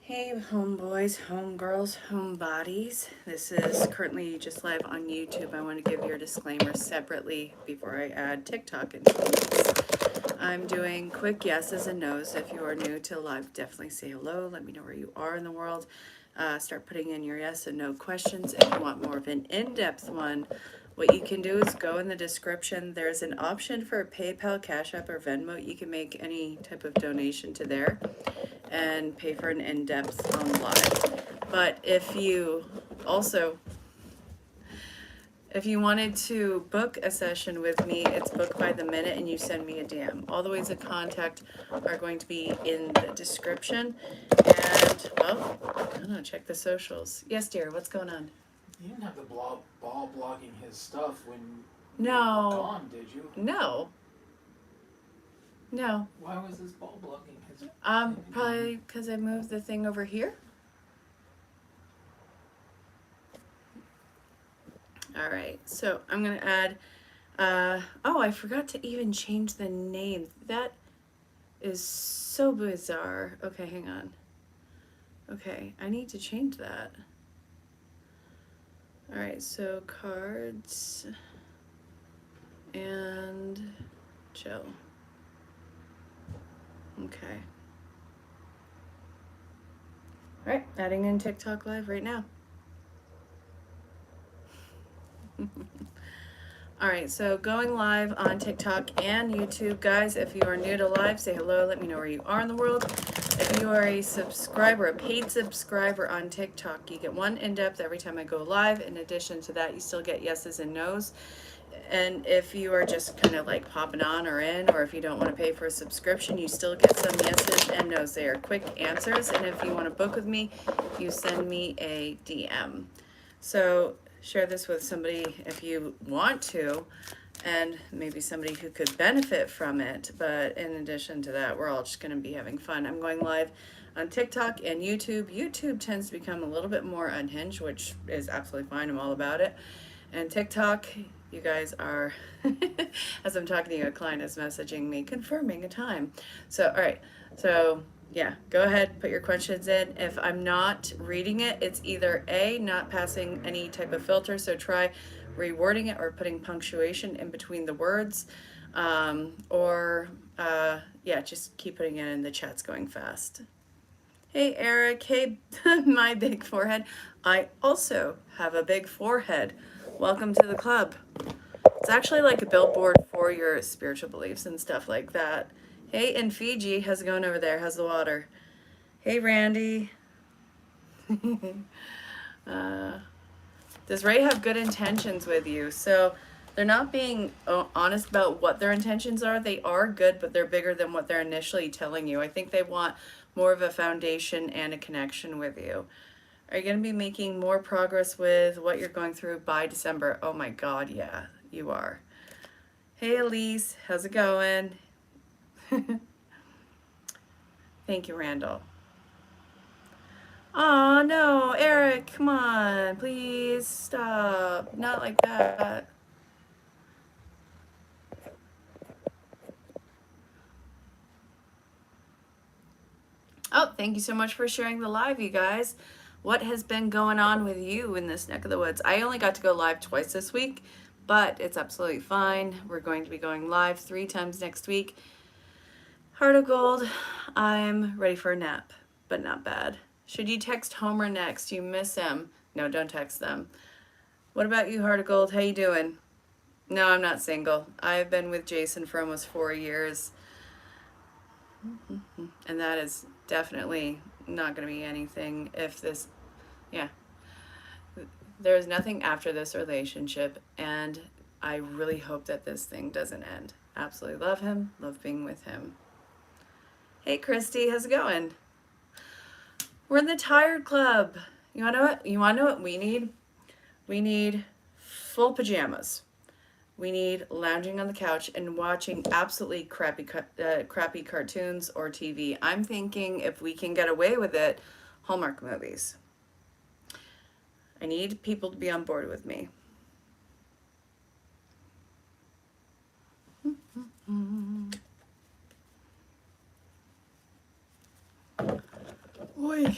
Hey homeboys, homegirls, homebodies. This is currently just live on YouTube. I want to give your disclaimer separately before I add TikTok into the mix. I'm doing quick yeses and nos. If you are new to live, definitely say hello. Let me know where you are in the world. Start putting in your yes and no questions. If you want more of an in-depth one, what you can do is go in the description. There's an option for PayPal, Cash App, or Venmo. You can make any type of donation to there and pay for an in-depth on live. But if you wanted to book a session with me, it's booked by the minute and you send me a DM. All the ways of contact are going to be in the description. And, well, I don't know, check the socials. Yes, dear, what's going on? You didn't have the ball blogging his stuff when you No. were gone, did you? No. No. Why was this ball blogging his? Probably because I moved the thing over here. All right, so I'm gonna add, oh, I forgot to even change the name. That is so bizarre. Okay, hang on. Okay, I need to change that. All right, so cards and chill. Okay. All right, adding in TikTok live right now. All right, so going live on TikTok and YouTube. Guys, if you are new to live, say hello. Let me know where you are in the world. If you are a subscriber, a paid subscriber on TikTok, you get one in-depth every time I go live. In addition to that, you still get yeses and nos. And if you are just kind of like popping on or in, or if you don't want to pay for a subscription, you still get some yeses and nos. They are quick answers. And if you want to book with me, you send me a DM. So share this with somebody if you want to, and maybe somebody who could benefit from it. But in addition to that, we're all just going to be having fun. I'm going live on TikTok and YouTube. YouTube tends to become a little bit more unhinged, which is absolutely fine. I'm all about it. And TikTok, you guys are, as I'm talking to you, a client is messaging me confirming a time. So, all right. So, yeah, go ahead, put your questions in. If I'm not reading it, it's either A, not passing any type of filter, so try rewording it or putting punctuation in between the words, yeah, just keep putting it in. The chat's going fast. Hey, Eric. Hey, my big forehead. I also have a big forehead. Welcome to the club. It's actually like a billboard for your spiritual beliefs and stuff like that. Hey, in Fiji, how's it going over there? How's the water? Hey, Randy. Does Ray have good intentions with you? So they're not being honest about what their intentions are. They are good, but they're bigger than what they're initially telling you. I think they want more of a foundation and a connection with you. Are you going to be making more progress with what you're going through by December? Oh my God, yeah, you are. Hey, Elise, how's it going? Thank you, Randall. Oh no, Eric, come on, please stop. Not like that. Oh, thank you so much for sharing the live, you guys. What has been going on with you in this neck of the woods? I only got to go live twice this week, but it's absolutely fine. We're going to be going live 3 times next week. Heart of Gold, I'm ready for a nap, but not bad. Should you text Homer next? You miss him. No, don't text them. What about you, Heart of Gold? How you doing? No, I'm not single. I've been with Jason for almost 4 years. And that is definitely not going to be anything if this, yeah. There's nothing after this relationship, and I really hope that this thing doesn't end. Absolutely love him, love being with him. Hey, Christy, how's it going? We're in the Tired Club. You want to know what? You want to know what we need? We need full pajamas. We need lounging on the couch and watching absolutely crappy cartoons or TV. I'm thinking if we can get away with it, Hallmark movies. I need people to be on board with me. Oy.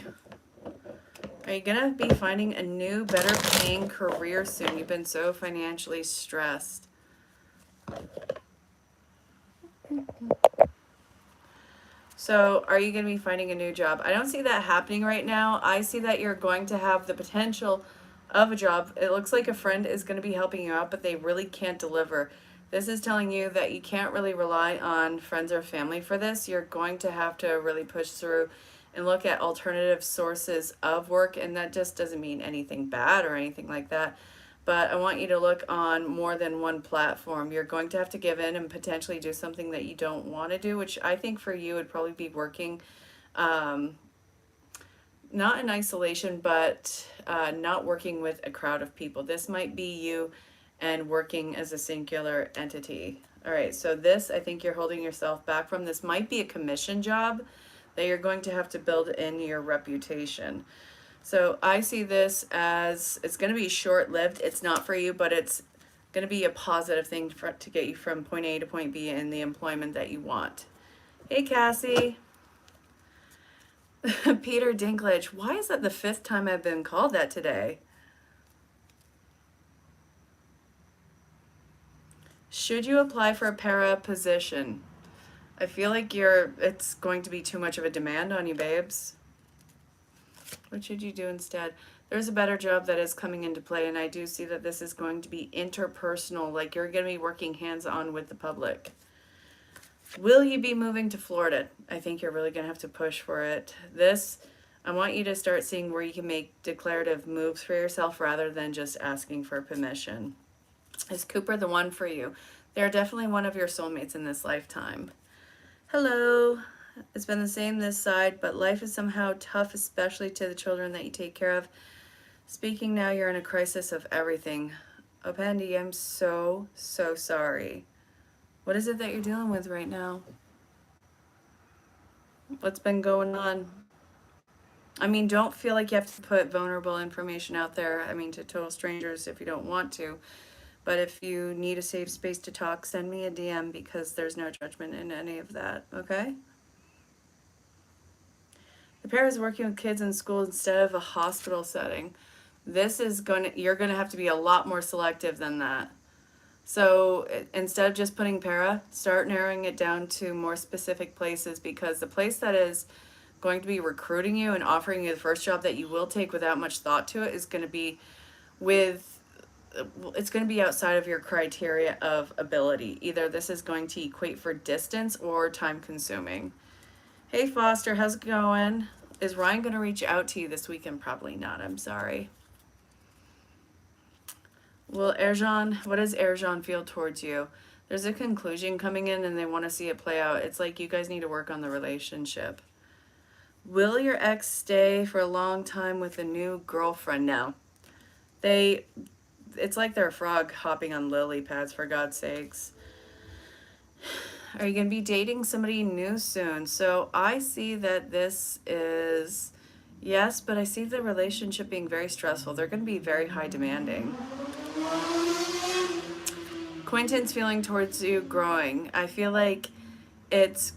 Are you gonna be finding a new, better paying career soon? You've been so financially stressed. So are you going to be finding a new job? I don't see that happening right now. I see that you're going to have the potential of a job. It looks like a friend is going to be helping you out, but they really can't deliver. This is telling you that you can't really rely on friends or family for this. You're going to have to really push through and look at alternative sources of work, and that just doesn't mean anything bad or anything like that. But I want you to look on more than one platform. You're going to have to give in and potentially do something that you don't want to do, which I think for you would probably be working, not in isolation, but not working with a crowd of people. This might be you and working as a singular entity. All right, so this, I think you're holding yourself back from. This might be a commission job that you're going to have to build in your reputation. So I see this as it's going to be short-lived. It's not for you, but it's going to be a positive thing to get you from point A to point B in the employment that you want. Hey, Cassie. Peter Dinklage. Why is that the 5th time I've been called that today? Should you apply for a para position? I feel like it's going to be too much of a demand on you, babes. What should you do instead? There's a better job that is coming into play, and I do see that this is going to be interpersonal, like you're going to be working hands-on with the public. Will you be moving to Florida? I think you're really going to have to push for it. I want you to start seeing where you can make declarative moves for yourself rather than just asking for permission. Is Cooper the one for you? They're definitely one of your soulmates in this lifetime. Hello. It's been the same this side, but life is somehow tough, especially to the children that you take care of. Speaking now, you're in a crisis of everything. Oh, Pandy, I'm so sorry. What is it that you're dealing with right now? What's been going on? I mean, don't feel like you have to put vulnerable information out there, to total strangers if you don't want to. But if you need a safe space to talk, send me a DM because there's no judgment in any of that, okay? The pair is working with kids in school instead of a hospital setting. You're going to have to be a lot more selective than that. So instead of just putting para, start narrowing it down to more specific places, because the place that is going to be recruiting you and offering you the first job that you will take without much thought to it is going to be it's going to be outside of your criteria of ability. Either this is going to equate for distance or time consuming. Hey Foster, how's it going? Is Ryan going to reach out to you this weekend? Probably not, I'm sorry. Well, Erjan, what does Erjan feel towards you? There's a conclusion coming in and they want to see it play out. It's like you guys need to work on the relationship. Will your ex stay for a long time with a new girlfriend now? It's like they're a frog hopping on lily pads, for God's sakes. Are you going to be dating somebody new soon? So I see that this is, yes, but I see the relationship being very stressful. They're going to be very high demanding. Quentin's feeling towards you growing. I feel like it's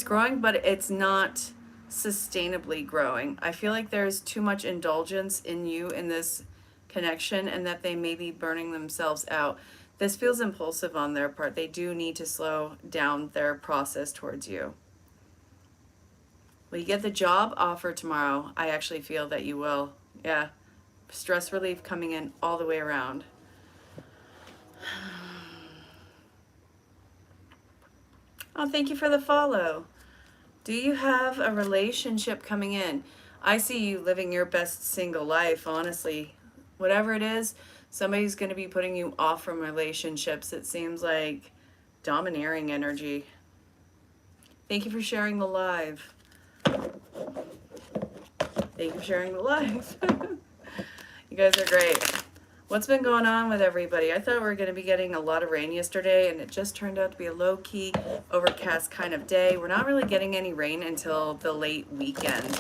growing, but it's not sustainably growing. I feel like there's too much indulgence in you in this connection and that they may be burning themselves out. This feels impulsive on their part. They do need to slow down their process towards you. Will you get the job offer tomorrow? I actually feel that you will. Yeah. Stress relief coming in all the way around. Oh, thank you for the follow. Do you have a relationship coming in? I see you living your best single life, honestly. Whatever it is, somebody's going to be putting you off from relationships. It seems like domineering energy. Thank you for sharing the live. Thank you for sharing the live. You guys are great. What's been going on with everybody? I thought we were going to be getting a lot of rain yesterday, and it just turned out to be a low-key, overcast kind of day. We're not really getting any rain until the late weekend,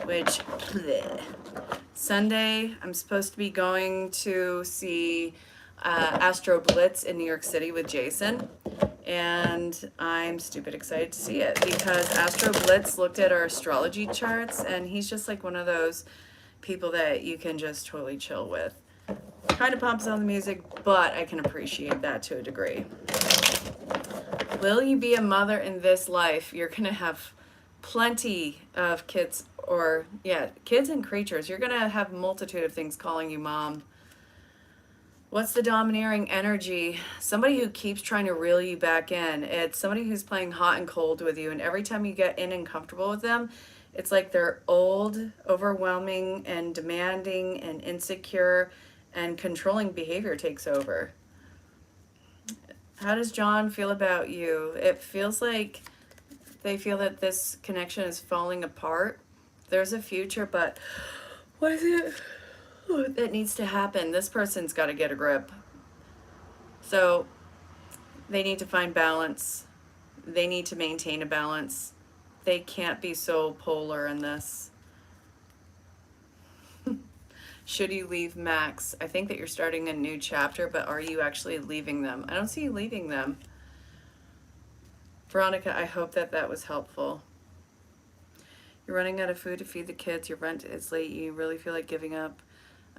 which, bleh. Sunday, I'm supposed to be going to see Astro Blitz in New York City with Jason. And I'm stupid excited to see it because Astro Blitz looked at our astrology charts, and he's just like one of those people that you can just totally chill with. Kind of pumps on the music, but I can appreciate that to a degree. Will you be a mother in this life? You're going to have plenty of kids, or yeah, kids and creatures. You're going to have a multitude of things calling you mom. What's the domineering energy? Somebody who keeps trying to reel you back in. It's somebody who's playing hot and cold with you, and every time you get in and comfortable with them, it's like they're old, overwhelming, and demanding, and insecure, and controlling behavior takes over. How does John feel about you? It feels like they feel that this connection is falling apart. There's a future, but what is it that needs to happen? This person's got to get a grip. So they need to find balance. They need to maintain a balance. They can't be so polar in this. Should you leave Max? I think that you're starting a new chapter, but are you actually leaving them? I don't see you leaving them. Veronica, I hope that that was helpful. You're running out of food to feed the kids. Your rent is late. You really feel like giving up.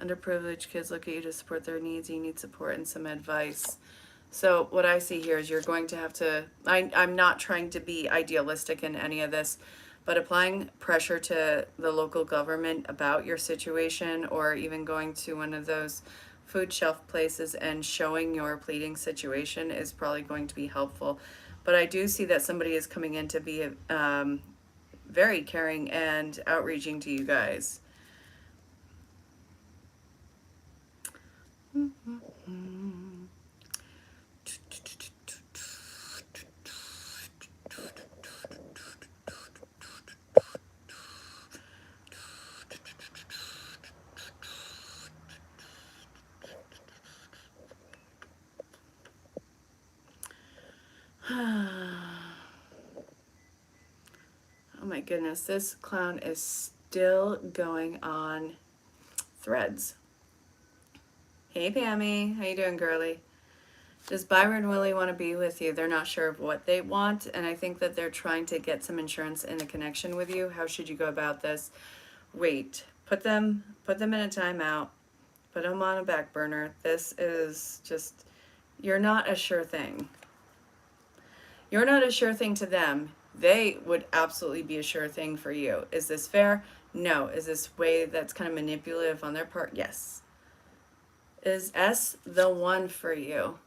Underprivileged kids look at you to support their needs. You need support and some advice. So what I see here is you're going to have to, I'm not trying to be idealistic in any of this, but applying pressure to the local government about your situation, or even going to one of those food shelf places and showing your pleading situation is probably going to be helpful. But I do see that somebody is coming in to be very caring and outreaching to you guys. Oh my goodness, this clown is still going on Threads. Hey Pammy, how you doing, girly? Does Byron really want to be with you? They're not sure of what they want, and I think that they're trying to get some insurance in a connection with you. How should you go about this? Wait, put them in a timeout. Put them on a back burner. This is just, you're not a sure thing. You're not a sure thing to them. They would absolutely be a sure thing for you. Is this fair? No. Is this way that's kind of manipulative on their part? Yes. Is S the one for you?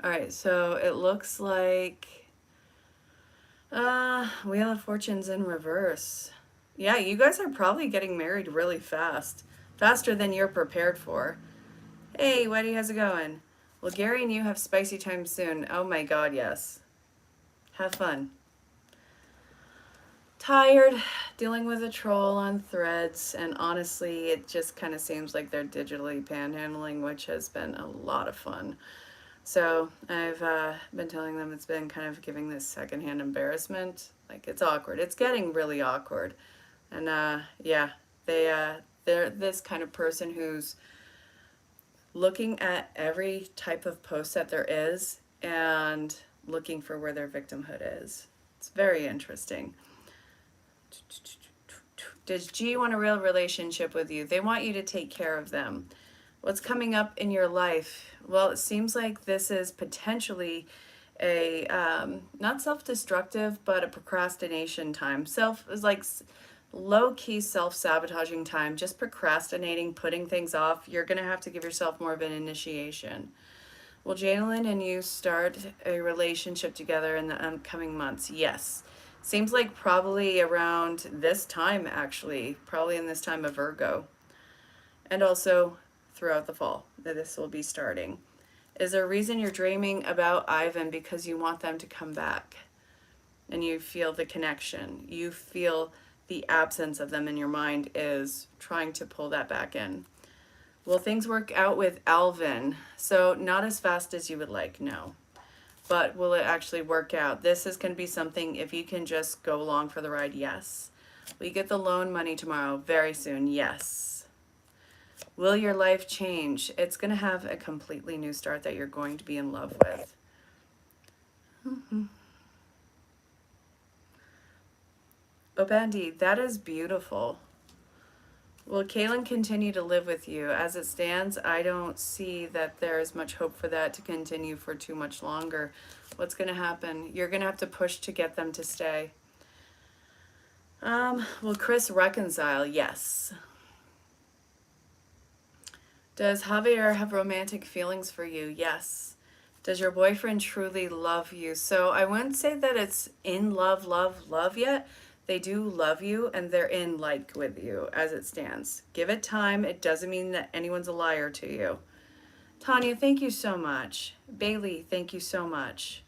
All right, so it looks like Wheel of Fortune's in reverse. Yeah, you guys are probably getting married really fast. Faster than you're prepared for. Hey, Weddy, how's it going? Well, Gary and you have spicy time soon. Oh my god, yes. Have fun. Tired, dealing with a troll on Threads, and honestly, it just kind of seems like they're digitally panhandling, which has been a lot of fun. So I've been telling them it's been kind of giving this secondhand embarrassment. Like, it's awkward. It's getting really awkward. And yeah, they're this kind of person who's looking at every type of post that there is and looking for where their victimhood is. It's very interesting. Does G want a real relationship with you? They want you to take care of them. What's coming up in your life? Well, it seems like this is potentially a not self-destructive, but a procrastination time. Low-key self-sabotaging time, just procrastinating, putting things off. You're going to have to give yourself more of an initiation. Will Jalen and you start a relationship together in the upcoming months? Yes. Seems like probably around this time, actually. Probably in this time of Virgo. And also throughout the fall that this will be starting. Is there a reason you're dreaming about Ivan? Because you want them to come back. And you feel the connection. You feel the absence of them in your mind is trying to pull that back in. Will things work out with Alvin? So not as fast as you would like, no. But will it actually work out? This is going to be something, if you can just go along for the ride, yes. Will you get the loan money tomorrow? Very soon, yes. Will your life change? It's going to have a completely new start that you're going to be in love with. Oh, Bandy, that is beautiful. Will Kaylin continue to live with you? As it stands, I don't see that there is much hope for that to continue for too much longer. What's going to happen? You're going to have to push to get them to stay. Will Chris reconcile? Yes. Does Javier have romantic feelings for you? Yes. Does your boyfriend truly love you? So I wouldn't say that it's in love, love yet. They do love you and they're in like with you as it stands. Give it time. It doesn't mean that anyone's a liar to you. Tanya, thank you so much. Bailey, thank you so much.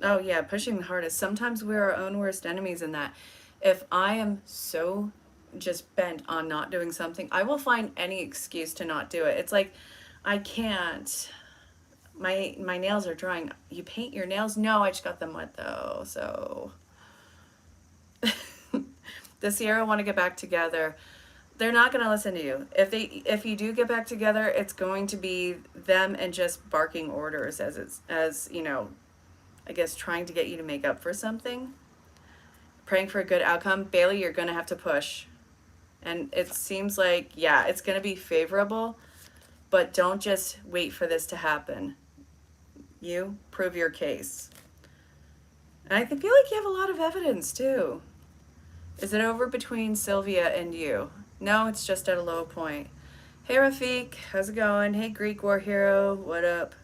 Oh yeah, pushing the hardest. Sometimes we're our own worst enemies in that. If I am so just bent on not doing something, I will find any excuse to not do it. It's like, I can't. My nails are drying. You paint your nails? No, I just got them wet though, so. The Sierra want to get back together. They're not going to listen to you. If you do get back together, it's going to be them and just barking orders as you know, I guess trying to get you to make up for something. Praying for a good outcome. Bailey, you're going to have to push. And it seems like, yeah, it's going to be favorable, but don't just wait for this to happen. You prove your case. And I feel like you have a lot of evidence too. Is it over between Sylvia and you? No, it's just at a low point. Hey Rafiq, how's it going? Hey Greek War Hero, what up?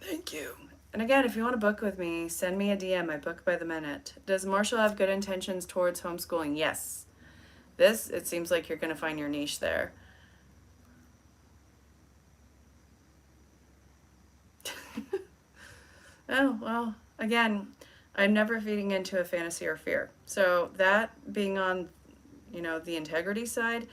Thank you. And again, if you want to book with me, send me a DM. I book by the minute. Does Marshall have good intentions towards homeschooling? Yes. This, it seems like you're going to find your niche there. Oh, well, again, I'm never feeding into a fantasy or fear. So that being on, you know, the integrity side,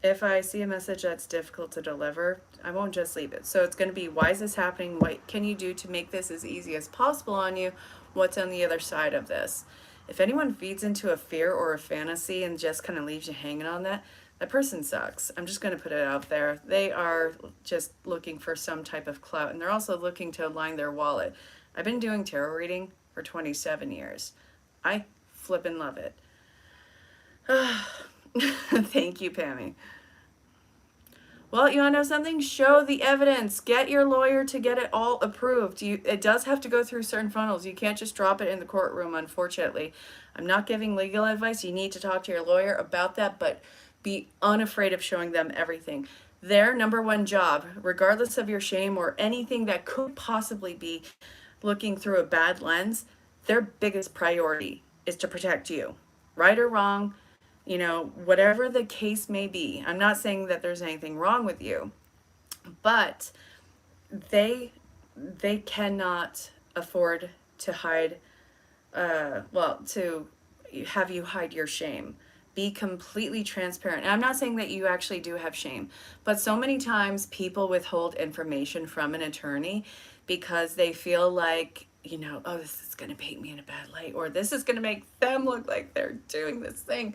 if I see a message that's difficult to deliver, I won't just leave it. So it's going to be, why is this happening? What can you do to make this as easy as possible on you? What's on the other side of this? If anyone feeds into a fear or a fantasy and just kind of leaves you hanging on that, that person sucks. I'm just going to put it out there. They are just looking for some type of clout, and they're also looking to align their wallet. I've been doing tarot reading for 27 years. I flippin' love it. Thank you, Pammy. Well, you want to know something? Show the evidence. Get your lawyer to get it all approved. It does have to go through certain funnels. You can't just drop it in the courtroom, unfortunately. I'm not giving legal advice. You need to talk to your lawyer about that, but be unafraid of showing them everything. Their number one job, regardless of your shame or anything that could possibly be looking through a bad lens, their biggest priority is to protect you. Right or wrong, you know, whatever the case may be. I'm not saying that there's anything wrong with you, but they cannot afford to hide, to have you hide your shame. Be completely transparent. And I'm not saying that you actually do have shame, but so many times people withhold information from an attorney because they feel like, you know, oh, this is going to paint me in a bad light, or this is going to make them look like they're doing this thing.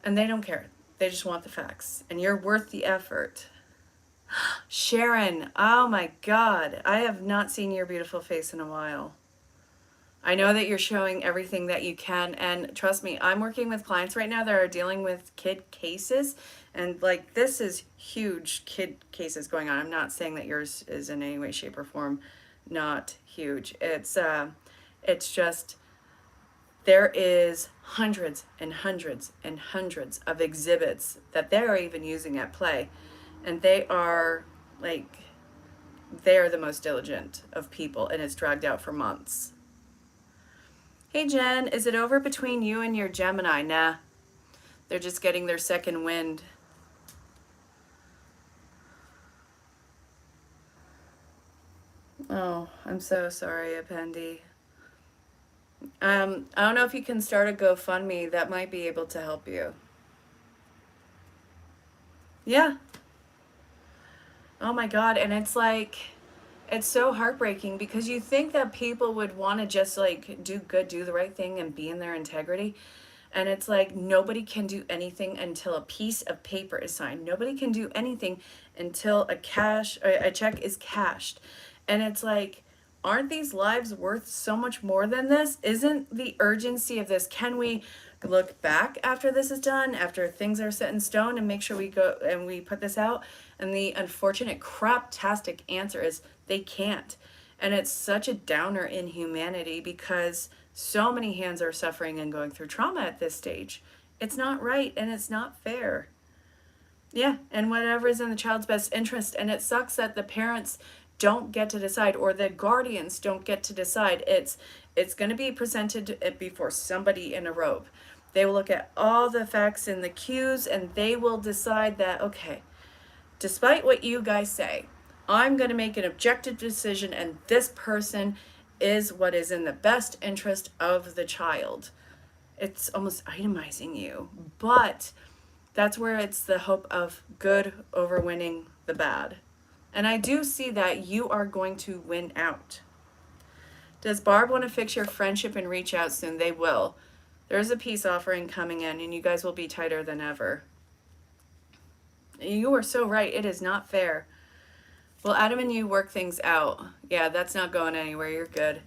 And they don't care. They just want the facts. And you're worth the effort. Sharon, oh my God. I have not seen your beautiful face in a while. I know that you're showing everything that you can. And trust me, I'm working with clients right now that are dealing with kid cases. And like, this is huge kid cases going on. I'm not saying that yours is in any way, shape, or form not huge. It's just, there is hundreds and hundreds and hundreds of exhibits that they're even using at play. And they are like, they are the most diligent of people, and it's dragged out for months. Hey Jen, is it over between you and your Gemini? Nah, they're just getting their second wind. Oh, I'm so sorry, Appendi. I don't know if you can start a GoFundMe. That might be able to help you. Yeah. Oh my God. And it's like, it's so heartbreaking because you think that people would want to just like do good, do the right thing and be in their integrity. And it's like nobody can do anything until a piece of paper is signed. Nobody can do anything until a check is cashed. And it's like, aren't these lives worth so much more than this? Isn't the urgency of this, can we look back after this is done, after things are set in stone, and make sure we go and we put this out? And the unfortunate craptastic answer is they can't. And it's such a downer in humanity because so many hands are suffering and going through trauma at this stage. It's not right and it's not fair. Yeah, and whatever is in the child's best interest. And it sucks that the parents don't get to decide, or the guardians don't get to decide. It's going to be presented before somebody in a robe. They will look at all the facts and the cues, and they will decide that, okay, despite what you guys say, I'm going to make an objective decision, and this person is what is in the best interest of the child. It's almost itemizing you, but that's where it's the hope of good overwinning the bad. And I do see that you are going to win out. Does Barb want to fix your friendship and reach out soon? They will. There's a peace offering coming in, and you guys will be tighter than ever. You are so right. It is not fair. Well, Adam and you work things out. Yeah, that's not going anywhere. You're good.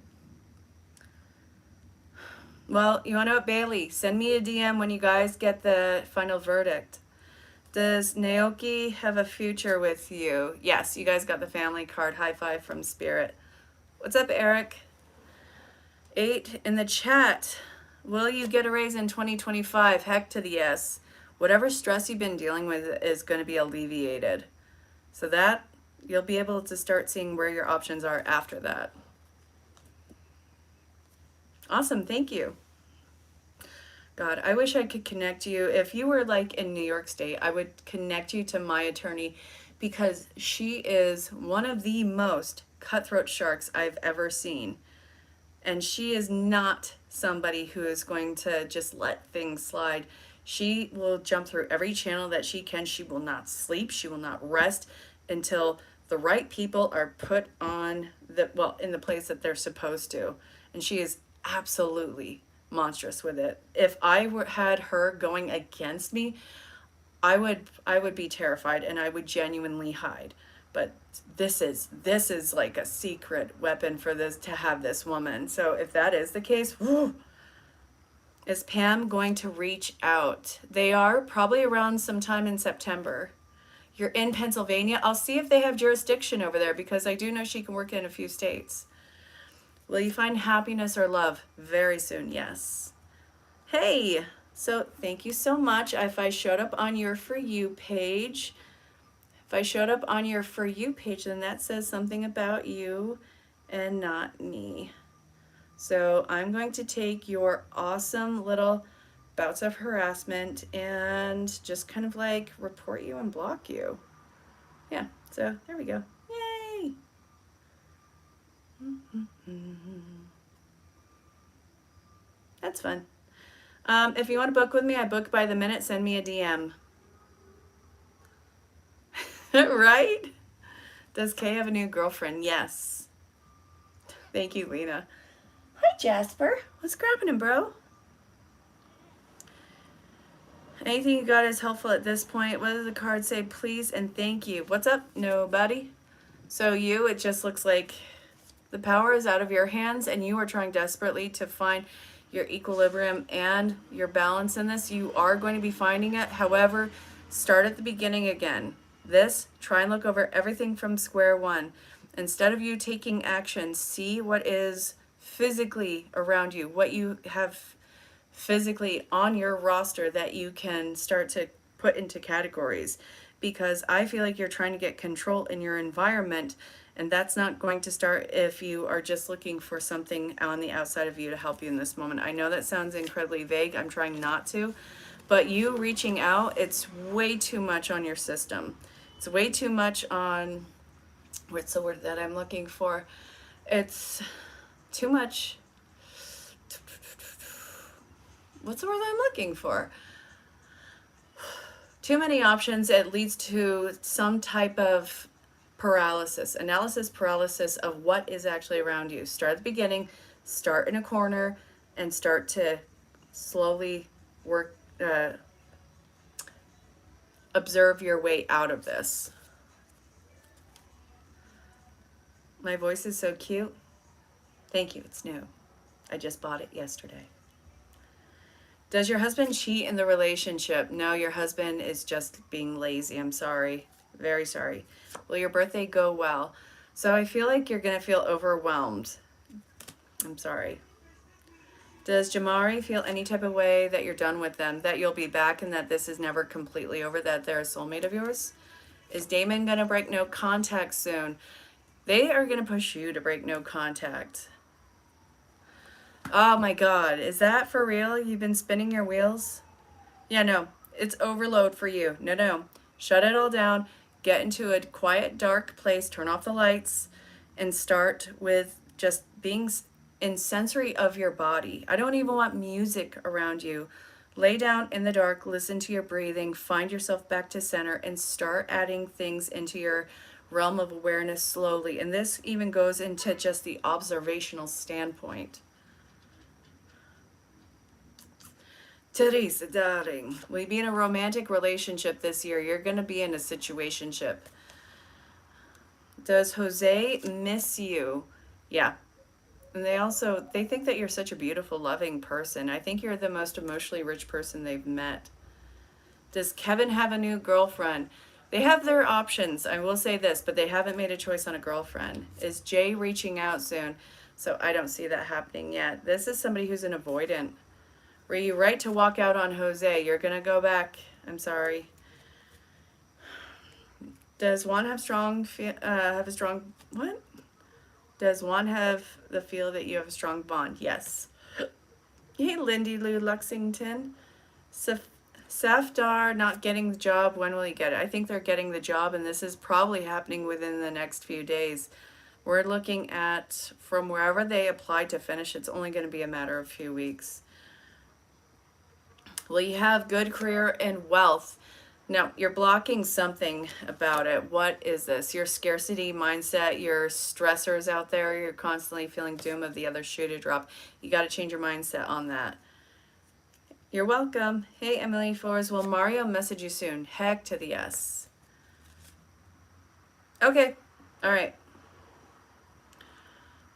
Well, you want to know what, Bailey? Send me a DM when you guys get the final verdict. Does Naoki have a future with you? Yes, you guys got the family card. High five from Spirit. What's up, Eric? 8 in the chat. Will you get a raise in 2025? Heck to the yes. Whatever stress you've been dealing with is going to be alleviated. So that, you'll be able to start seeing where your options are after that. Awesome, thank you. God, I wish I could connect you. If you were like in New York State, I would connect you to my attorney because she is one of the most cutthroat sharks I've ever seen. And she is not somebody who is going to just let things slide. She will jump through every channel that she can. She will not sleep. She will not rest until the right people are put on in the place that they're supposed to. And she is absolutely monstrous with it. If I had her going against me, I would be terrified and I would genuinely hide. But this is like a secret weapon for this to have this woman. So if that is the case, whew, is Pam going to reach out? They are probably around sometime in September. You're in Pennsylvania. I'll see if they have jurisdiction over there because I do know she can work in a few states. Will you find happiness or love? Very soon, yes. Hey, so thank you so much. If I showed up on your For You page, then that says something about you and not me. So I'm going to take your awesome little bouts of harassment and just kind of like report you and block you. Yeah, so there we go. Yay! That's fun. If you want to book with me, I book by the minute. Send me a DM. Right? Does Kay have a new girlfriend? Yes. Thank you, Lena. Hi, Jasper. What's grabbing him, bro? Anything you got is helpful at this point. What does the card say? Please and thank you. What's up? Nobody. So it just looks like the power is out of your hands and you are trying desperately to find your equilibrium and your balance in this. You are going to be finding it. However, start at the beginning again. Try and look over everything from square one. Instead of you taking action, see what is physically around you, what you have physically on your roster that you can start to put into categories. Because I feel like you're trying to get control in your environment, and that's not going to start if you are just looking for something on the outside of you to help you in this moment. I know that sounds incredibly vague. I'm trying not to. But you reaching out, it's way too much on your system. It's way too much on, what's the word that I'm looking for? It's too much. What's the word I'm looking for? Too many options. It leads to some type of analysis paralysis of what is actually around you. Start at the beginning, start in a corner, and start to slowly work, observe your way out of this. My voice is so cute. Thank you, it's new. I just bought it yesterday. Does your husband cheat in the relationship? No, your husband is just being lazy. I'm sorry. Very sorry. Will your birthday go well? So I feel like you're going to feel overwhelmed. I'm sorry. Does Jamari feel any type of way that you're done with them, that you'll be back and that this is never completely over, that they're a soulmate of yours? Is Damon going to break no contact soon? They are going to push you to break no contact. Oh my God, is that for real? You've been spinning your wheels? Yeah, no, it's overload for you. No. Shut it all down. Get into a quiet, dark place, turn off the lights, and start with just being in sensory of your body. I don't even want music around you. Lay down in the dark, listen to your breathing, find yourself back to center, and start adding things into your realm of awareness slowly. And this even goes into just the observational standpoint. Teresa, darling, will you be in a romantic relationship this year? You're going to be in a situationship. Does Jose miss you? Yeah. And they think that you're such a beautiful, loving person. I think you're the most emotionally rich person they've met. Does Kevin have a new girlfriend? They have their options. I will say this, but they haven't made a choice on a girlfriend. Is Jay reaching out soon? So I don't see that happening yet. This is somebody who's an avoidant. Were you right to walk out on Jose? You're going to go back. I'm sorry. Does Juan have what? Does Juan have the feel that you have a strong bond? Yes. Hey, Lindy Lou Lexington. Safdar not getting the job. When will he get it? I think they're getting the job, and this is probably happening within the next few days. We're looking at, from wherever they applied to finish, it's only going to be a matter of a few weeks. Will you have good career and wealth? Now, you're blocking something about it. What is this? Your scarcity mindset, your stressors out there, you're constantly feeling doom of the other shoe to drop. You got to change your mindset on that. You're welcome. Hey, Emily Flores, will Mario message you soon? Heck to the yes. Okay. All right.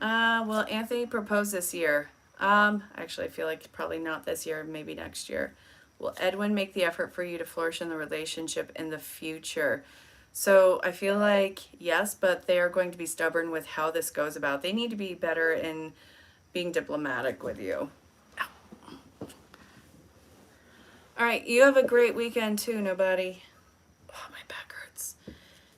Will Anthony propose this year? Actually, I feel like probably not this year, maybe next year. Will Edwin make the effort for you to flourish in the relationship in the future? So I feel like yes, but they are going to be stubborn with how this goes about. They need to be better in being diplomatic with you. All right, you have a great weekend too, nobody. Oh, my back hurts.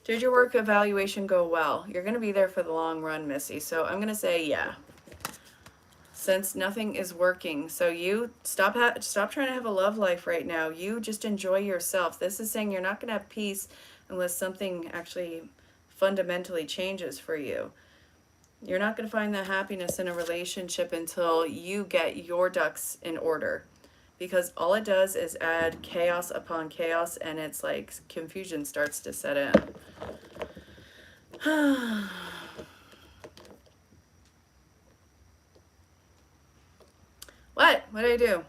Did your work evaluation go well? You're going to be there for the long run, Missy. So I'm going to say yeah. Since nothing is working. So you stop trying to have a love life right now. You just enjoy yourself. This is saying you're not going to have peace unless something actually fundamentally changes for you. You're not going to find that happiness in a relationship until you get your ducks in order. Because all it does is add chaos upon chaos, and it's like confusion starts to set in. What? What did I do?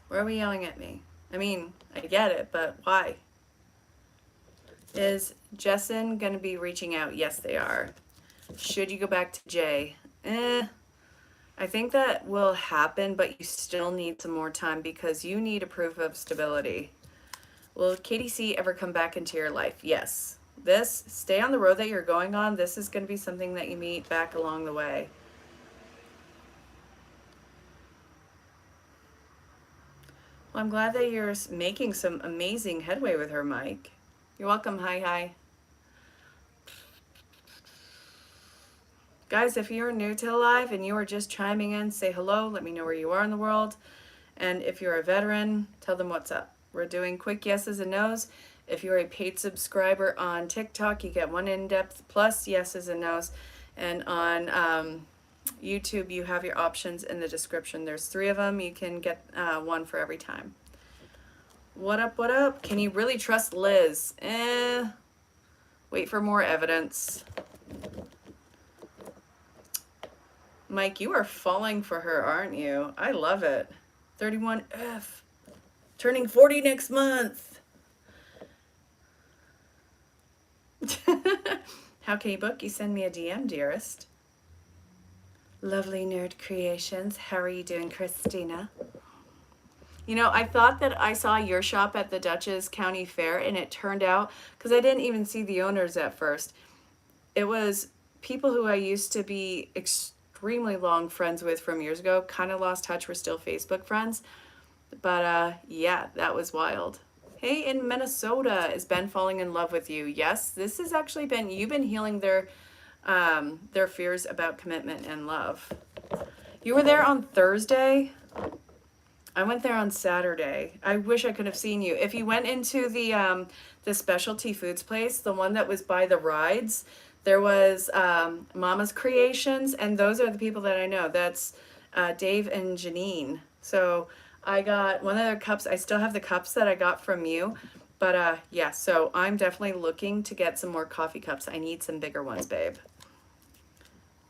Why are we yelling at me? I mean, I get it, but why? Is Jessen going to be reaching out? Yes, they are. Should you go back to Jay? I think that will happen, but you still need some more time because you need a proof of stability. Will KDC ever come back into your life? Yes. Stay on the road that you're going on. This is going to be something that you meet back along the way. Well, I'm glad that you're making some amazing headway with her, Mike. You're welcome. Hi. Guys, if you're new to Live and you are just chiming in, say hello. Let me know where you are in the world. And if you're a veteran, tell them what's up. We're doing quick yeses and nos. If you're a paid subscriber on TikTok, you get one in-depth plus yeses and nos. And on YouTube, you have your options in the description. There's 3 of them. You can get one for every time. What up? Can you really trust Liz? Wait for more evidence. Mike, you are falling for her, aren't you? I love it. 31F. Turning 40 next month. How can you book? You send me a DM, dearest. Lovely Nerd Creations. How are you doing, Christina? You know, I thought that I saw your shop at the Dutchess County Fair, and it turned out, because I didn't even see the owners at first, it was people who I used to be extremely long friends with from years ago. Kind of lost touch. We're still Facebook friends. But yeah, that was wild. Hey, in Minnesota, is Ben falling in love with you? Yes, this has actually been, you've been healing their fears about commitment and love. You were there on Thursday. I went there on Saturday. I wish I could have seen you. If you went into the specialty foods place, the one that was by the rides, there was Mama's Creations, and those are the people that I know. That's Dave and Janine. So I got one of their cups. I still have the cups that I got from you. But yeah, so I'm definitely looking to get some more coffee cups. I need some bigger ones, babe.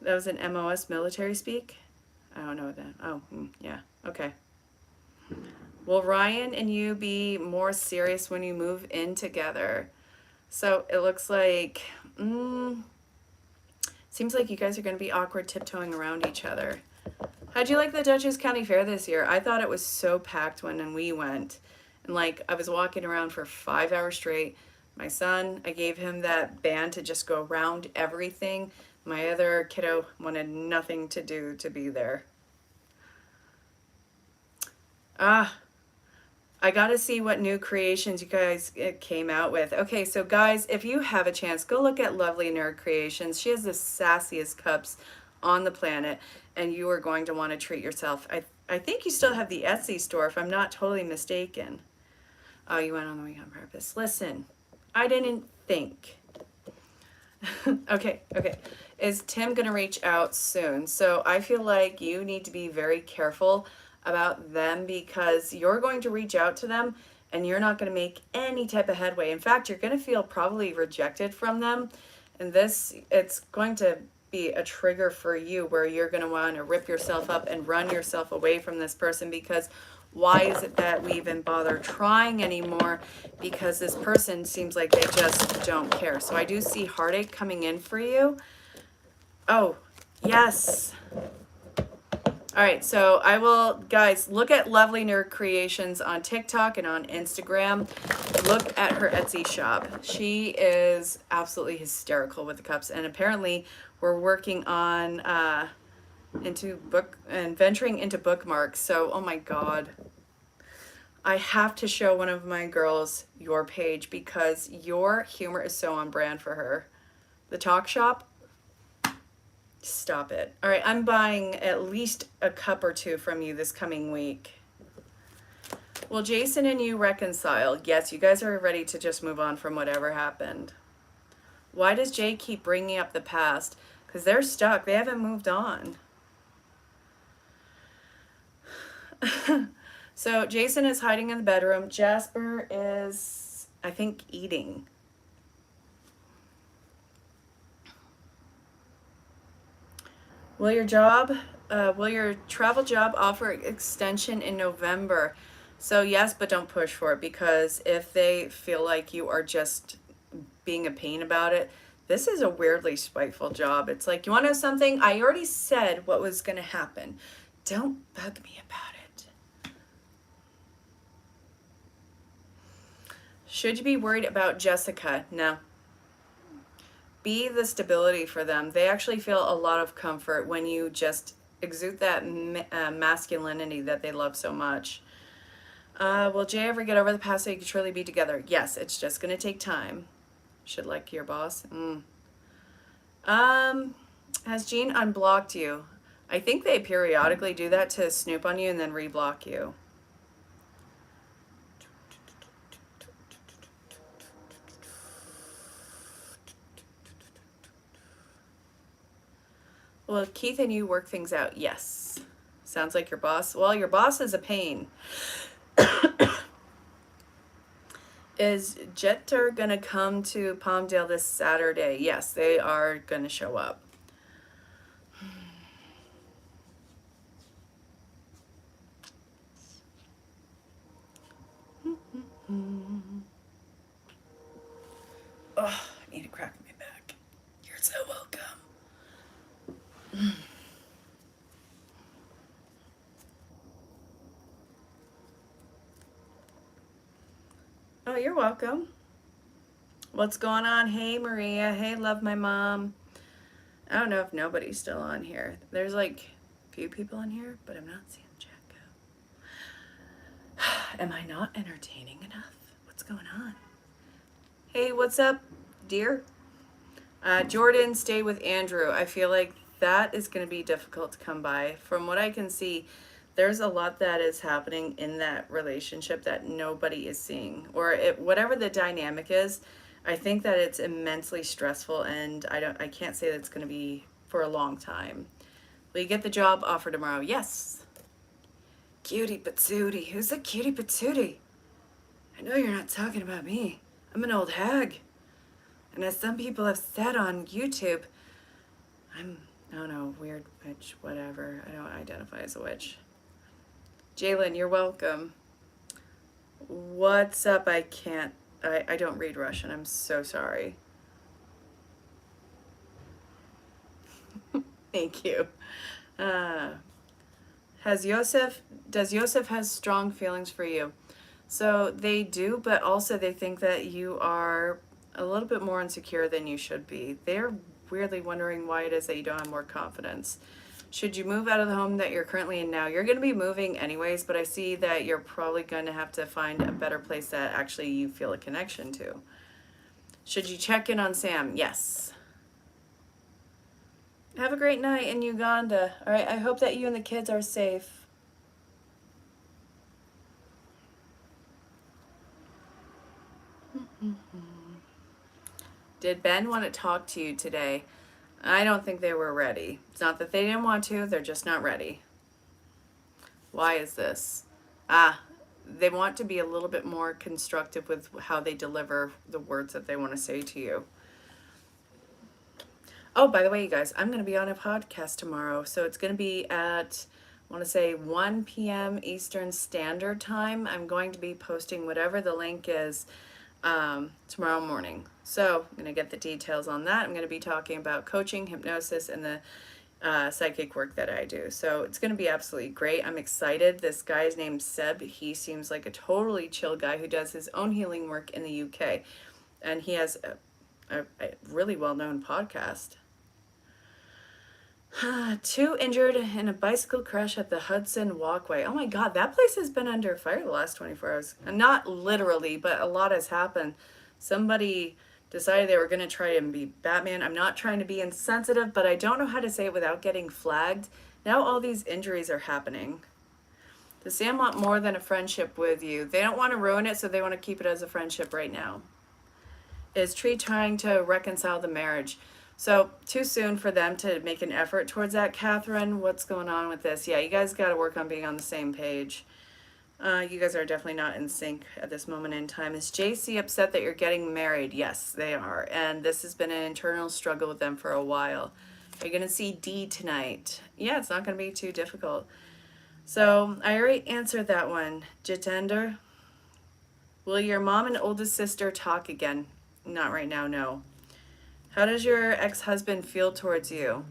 That was an MOS military speak? I don't know that. Oh, yeah. Okay. Will Ryan and you be more serious when you move in together? So it looks like, seems like you guys are going to be awkward tiptoeing around each other. How'd you like the Dutchess County Fair this year? I thought it was so packed when we went. And like, I was walking around for 5 hours straight. My son, I gave him that band to just go around everything. My other kiddo wanted nothing to do to be there. I got to see what new creations you guys came out with. Okay, so guys, if you have a chance, go look at Lovely Nerd Creations. She has the sassiest cups on the planet, and you are going to want to treat yourself. I think you still have the Etsy store, if I'm not totally mistaken. Oh, you went on the week on purpose. Listen, I didn't think. Okay. Is Tim going to reach out soon? So I feel like you need to be very careful about them, because you're going to reach out to them and you're not going to make any type of headway. In fact, you're going to feel probably rejected from them. And it's going to be a trigger for you where you're going to want to rip yourself up and run yourself away from this person, because why is it that we even bother trying anymore? Because this person seems like they just don't care. So I do see heartache coming in for you. Oh, yes. All right, so I will, guys, look at Lovely Nerd Creations on TikTok and on Instagram. Look at her Etsy shop. She is absolutely hysterical with the cups, and apparently we're working on venturing into bookmarks. So, oh my God, I have to show one of my girls your page, because your humor is so on brand for her. The Talk Shop. Stop it. All right, I'm buying at least a cup or two from you this coming week. Will Jason and you reconcile? Yes, you guys are ready to just move on from whatever happened. Why does Jay keep bringing up the past? Because they're stuck. They haven't moved on. So Jason is hiding in the bedroom. Jasper is, I think, eating. Will your travel job offer extension in November? So yes, but don't push for it, because if they feel like you are just being a pain about it, this is a weirdly spiteful job. It's like, you want to know something? I already said what was going to happen. Don't bug me about it. Should you be worried about Jessica? No. Be the stability for them. They actually feel a lot of comfort when you just exude that masculinity that they love so much. Will Jay ever get over the past so you can truly be together? Yes, it's just going to take time. Should like your boss. Has Gene unblocked you? I think they periodically do that to snoop on you and then reblock you. Well, Keith and you work things out. Yes. Sounds like your boss. Well, your boss is a pain. Is Jetter going to come to Palmdale this Saturday? Yes, they are going to show up. Oh, I need to crack my back. You're so welcome. Oh, you're welcome. What's going on? Hey, Maria. Hey, love my mom. I don't know if nobody's still on here. There's like a few people on here, but I'm not seeing chat go. Am I not entertaining enough? What's going on? Hey, what's up, dear? Jordan, stay with Andrew. I feel like that is going to be difficult to come by. From what I can see, there's a lot that is happening in that relationship that nobody is seeing, or whatever the dynamic is. I think that it's immensely stressful, and I can't say that it's going to be for a long time. Will you get the job offer tomorrow? Yes. Cutie patootie. Who's a cutie patootie? I know you're not talking about me. I'm an old hag. And as some people have said on YouTube, I don't know, weird witch, whatever. I don't identify as a witch. Jalen, you're welcome. What's up? I don't read Russian. I'm so sorry. Thank you. Does Yosef has strong feelings for you? So they do, but also they think that you are a little bit more insecure than you should be. They're weirdly wondering why it is that you don't have more confidence. Should you move out of the home that you're currently in now? You're going to be moving anyways, but I see that you're probably going to have to find a better place that actually you feel a connection to. Should you check in on Sam? Yes. Have a great night in Uganda. All right, I hope that you and the kids are safe. Did Ben want to talk to you today? I don't think they were ready. It's not that they didn't want to, they're just not ready. Why is this? They want to be a little bit more constructive with how they deliver the words that they want to say to you. Oh, by the way, you guys, I'm going to be on a podcast tomorrow. So it's going to be at, I want to say 1 p.m. Eastern Standard Time. I'm going to be posting whatever the link is tomorrow morning. So I'm going to get the details on that. I'm going to be talking about coaching, hypnosis, and the psychic work that I do. So it's going to be absolutely great. I'm excited. This guy's named Seb. He seems like a totally chill guy who does his own healing work in the UK. And he has a really well-known podcast. 2 injured in a bicycle crash at the Hudson Walkway. Oh my God, that place has been under fire the last 24 hours. And not literally, but a lot has happened. Somebody decided they were going to try and be Batman. I'm not trying to be insensitive, but I don't know how to say it without getting flagged. Now all these injuries are happening. Does Sam want more than a friendship with you? They don't want to ruin it, so they want to keep it as a friendship right now. Is Tree trying to reconcile the marriage? So, too soon for them to make an effort towards that, Catherine. What's going on with this? Yeah, you guys got to work on being on the same page. You guys are definitely not in sync at this moment in time. Is JC upset that you're getting married? Yes, they are. And this has been an internal struggle with them for a while. Are you going to see D tonight? Yeah, it's not going to be too difficult. So, I already answered that one. Jitender, will your mom and oldest sister talk again? Not right now, no. How does your ex-husband feel towards you?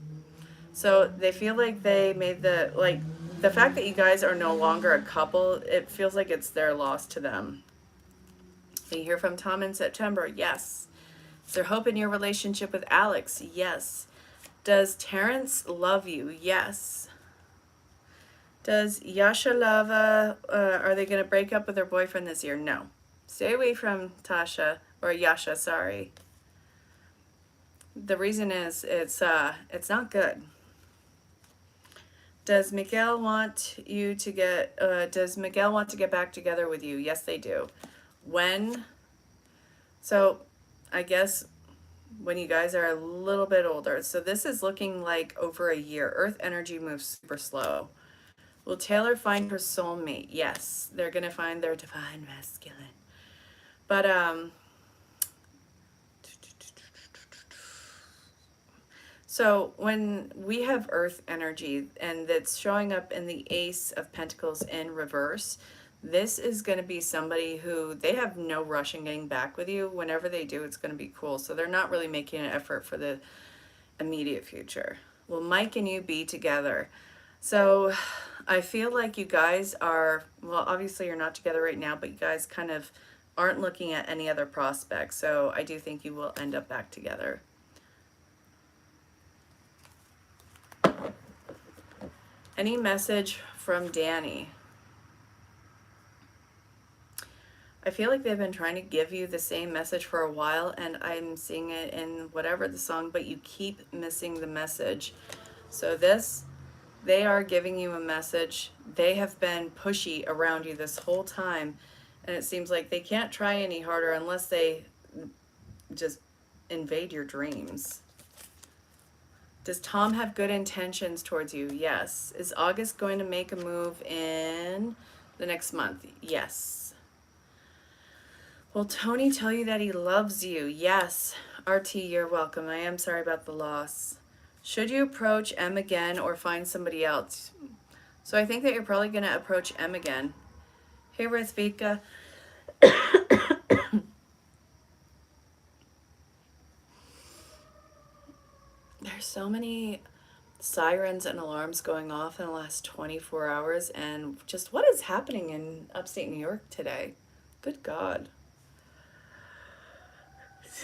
So they feel like they made the fact that you guys are no longer a couple, it feels like it's their loss to them. You hear from Tom in September? Yes. Is there hope in your relationship with Alex? Yes. Does Terrence love you? Yes. Does Yasha Lava, are they going to break up with their boyfriend this year? No. Stay away from Tasha, or Yasha, sorry. The reason is it's not good. Does Miguel want to get back together with you? Yes, they do. When? So I guess when you guys are a little bit older. So this is looking like over a year. Earth energy moves super slow. Will Taylor find her soulmate? Yes, they're gonna find their divine masculine. But so when we have earth energy and it's showing up in the Ace of Pentacles in reverse, This is going to be somebody who they have no rush in getting back with you. Whenever they do, it's going to be cool. So they're not really making an effort for the immediate future. Will Mike and you be together? So I feel like you guys are, well, obviously you're not together right now, but you guys kind of aren't looking at any other prospects. So I do think you will end up back together. Any message from Danny? I feel like they've been trying to give you the same message for a while, and I'm seeing it in whatever the song, but you keep missing the message. So this, they are giving you a message. They have been pushy around you this whole time, and it seems like they can't try any harder unless they just invade your dreams. Does Tom have good intentions towards you? Yes. Is August going to make a move in the next month? Yes. Will Tony tell you that he loves you? Yes. RT, you're welcome. I am sorry about the loss. Should you approach M again or find somebody else? So I think that you're probably going to approach M again. Hey, Rithvika. There's so many sirens and alarms going off in the last 24 hours, and just what is happening in upstate New York today? Good God.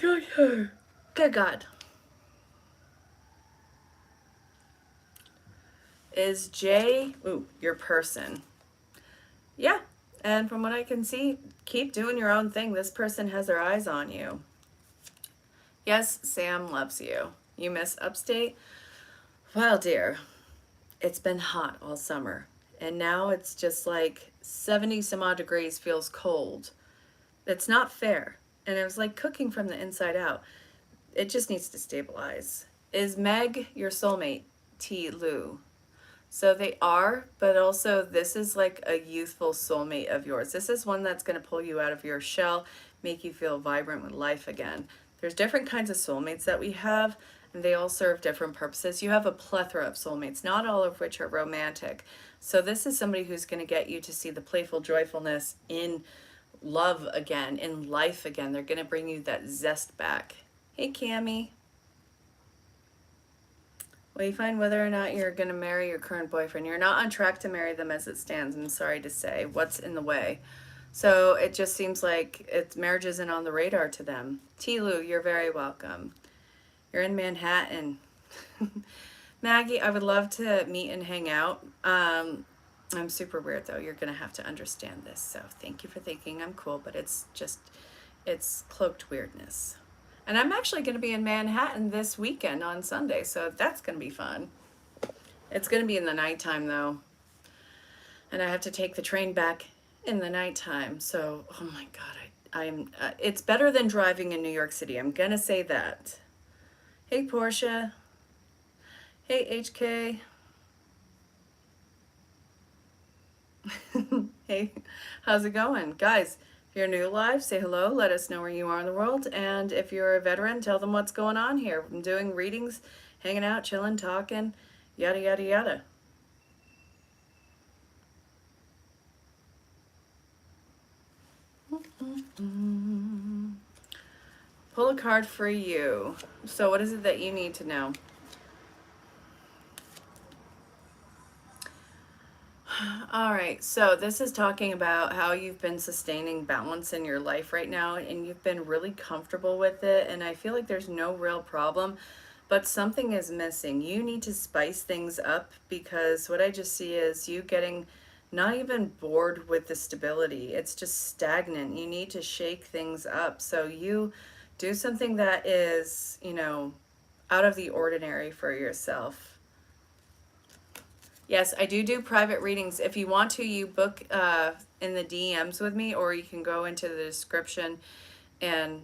Good God. Is Jay, your person? Yeah, and from what I can see, keep doing your own thing. This person has their eyes on you. Yes, Sam loves you. You miss upstate? Well, dear, it's been hot all summer, and now it's just like 70 some odd degrees feels cold. It's not fair, and it was like cooking from the inside out. It just needs to stabilize. Is Meg your soulmate? T. Lou. So they are, but also this is like a youthful soulmate of yours. This is one that's going to pull you out of your shell, make you feel vibrant with life again. There's different kinds of soulmates that we have, and they all serve different purposes. You have a plethora of soulmates, not all of which are romantic. So this is somebody who's going to get you to see the playful joyfulness in love again, in life again. They're going to bring you that zest back. Hey, Cammie. Will you find whether or not you're going to marry your current boyfriend? You're not on track to marry them as it stands, I'm sorry to say. What's in the way? So it just seems like marriage isn't on the radar to them. T. Lou, you're very welcome. You're in Manhattan. Maggie, I would love to meet and hang out. I'm super weird, though. You're going to have to understand this. So thank you for thinking I'm cool, but it's cloaked weirdness. And I'm actually going to be in Manhattan this weekend on Sunday, so that's going to be fun. It's going to be in the nighttime, though. And I have to take the train back in the nighttime. So, oh my God, it's better than driving in New York City. I'm going to say that. Hey, Portia. Hey, HK. Hey, how's it going? Guys, if you're new live, say hello, let us know where you are in the world, and if you're a veteran, tell them what's going on here. I'm doing readings, hanging out, chilling, talking, yada, yada, yada. Pull a card for you. So what is it that you need to know? All right, so this is talking about how you've been sustaining balance in your life right now, and you've been really comfortable with it, and I feel like there's no real problem, but something is missing. You need to spice things up, because what I just see is you getting not even bored with the stability. It's just stagnant. You need to shake things up. So you do something that is, out of the ordinary for yourself. Yes, I do private readings. If you want to, you book in the DMs with me, or you can go into the description and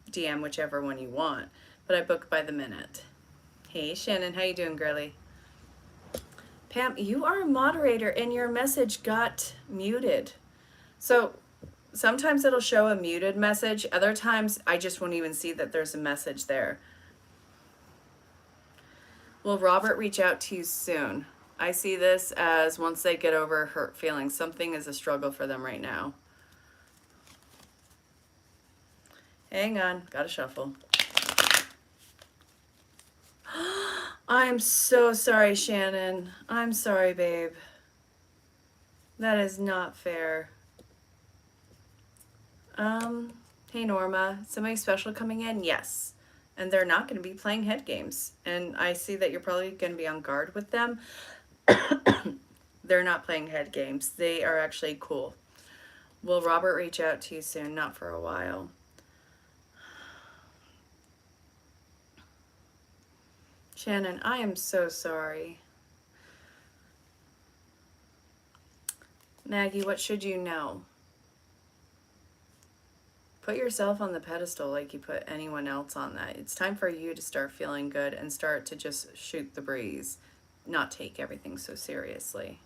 DM whichever one you want. But I book by the minute. Hey, Shannon, how you doing, girly? Pam, you are a moderator and your message got muted. So sometimes it'll show a muted message. Other times I just won't even see that there's a message there. Will Robert reach out to you soon? I see this as once they get over hurt feelings, something is a struggle for them right now. Hang on, gotta shuffle. I'm so sorry, Shannon. I'm sorry, babe. That is not fair. Hey Norma, somebody special coming in? Yes. And they're not going to be playing head games. And I see that you're probably going to be on guard with them. They're not playing head games. They are actually cool. Will Robert reach out to you soon? Not for a while. Shannon, I am so sorry. Maggie, what should you know? Put yourself on the pedestal like you put anyone else on that. It's time for you to start feeling good and start to just shoot the breeze, not take everything so seriously.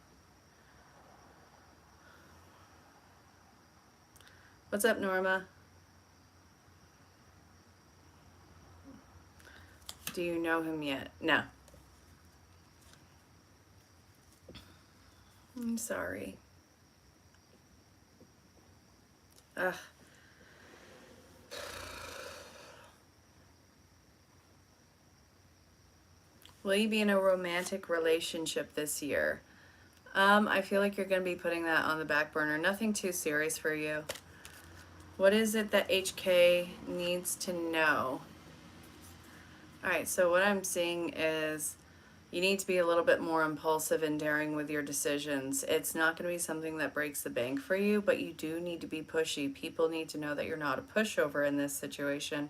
What's up, Norma? Do you know him yet? No. I'm sorry. Ugh. Will you be in a romantic relationship this year? I feel like you're going to be putting that on the back burner. Nothing too serious for you. What is it that HK needs to know? Alright, so what I'm seeing is you need to be a little bit more impulsive and daring with your decisions. It's not going to be something that breaks the bank for you, but you do need to be pushy. People need to know that you're not a pushover in this situation,